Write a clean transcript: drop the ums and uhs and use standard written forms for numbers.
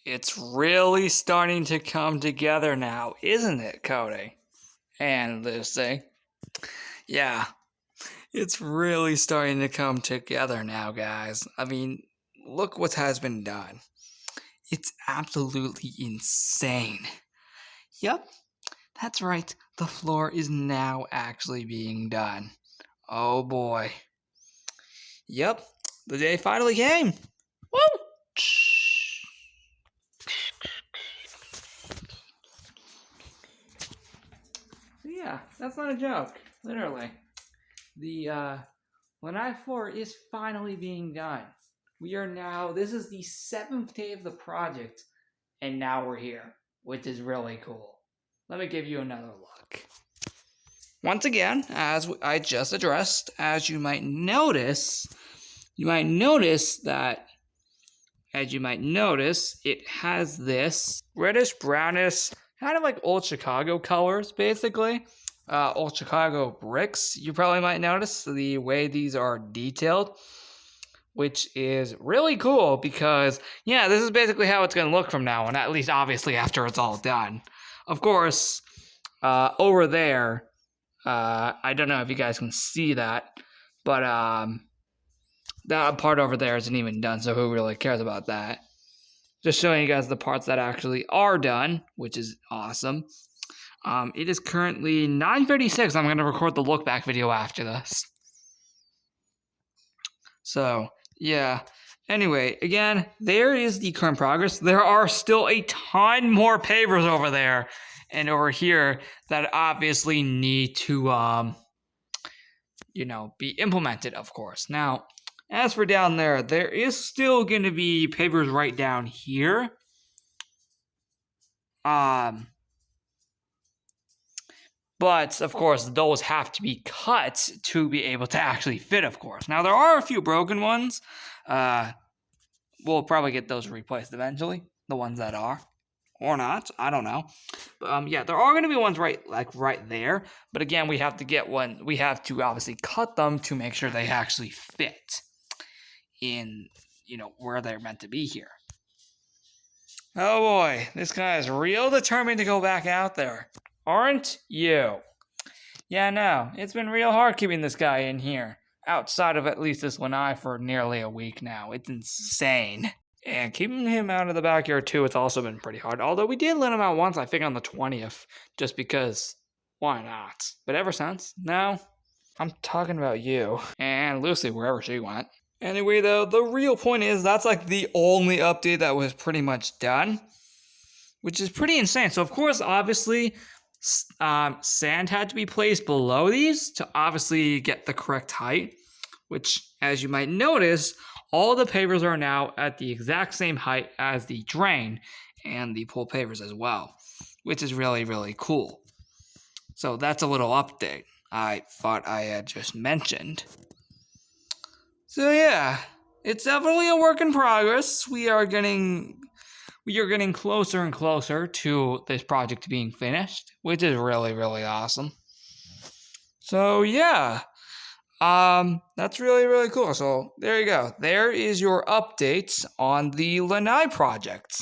It's really starting to come together now, isn't it, Cody? And Lucy. Yeah, it's really starting to come together now, guys. I mean, look what has been done. It's absolutely insane. Yep, that's right. The floor is now actually being done. Oh boy. Yep, the day finally came. Woo! Yeah, that's not a joke. Literally. The Lanai floor is finally being done. This is the 7th day of the project, and now we're here, which is really cool. Let me give you another look. Once again, as I just addressed, as you might notice that it has this reddish, brownish, kind of like old Chicago colors, basically. Old Chicago bricks, you probably might notice the way these are detailed, which is really cool because, yeah, this is basically how it's going to look from now on, at least obviously after it's all done. Of course, over there, I don't know if you guys can see that, but that part over there isn't even done, so who really cares about that? Just showing you guys the parts that actually are done, which is awesome. It is currently 9:36. I'm going to record the look back video after this. So, yeah. Anyway, again, there is the current progress. There are still a ton more pavers over there and over here that obviously need to, be implemented, of course. Now, as for down there, there is still going to be pavers right down here. But, of course, those have to be cut to be able to actually fit, of course. Now, there are a few broken ones. We'll probably get those replaced eventually. The ones that are. Or not. I don't know. But, yeah, there are going to be ones right there. But, again, we have to get one. We have to obviously cut them to make sure they actually fit in, where they're meant to be here. Oh, boy. This guy is real determined to go back out there. Aren't you? Yeah, no. It's been real hard keeping this guy in here. Outside of at least this Lanai for nearly a week now. It's insane. And keeping him out of the backyard too, it's also been pretty hard. Although we did let him out once, I think on the 20th. Just because, why not? But ever since, no. I'm talking about you. And Lucy, wherever she went. Anyway, though, the real point is that's like the only update that was pretty much done. Which is pretty insane. So, of course, obviously, sand had to be placed below these to obviously get the correct height, which, as you might notice, all the pavers are now at the exact same height as the drain and the pool pavers as well, which is really, really cool. So that's a little update I thought I had just mentioned. So yeah, it's definitely a work in progress. We are getting closer and closer to this project being finished, which is really, really awesome. So, yeah. That's really, really cool. So, there you go. There is your updates on the Lanai project.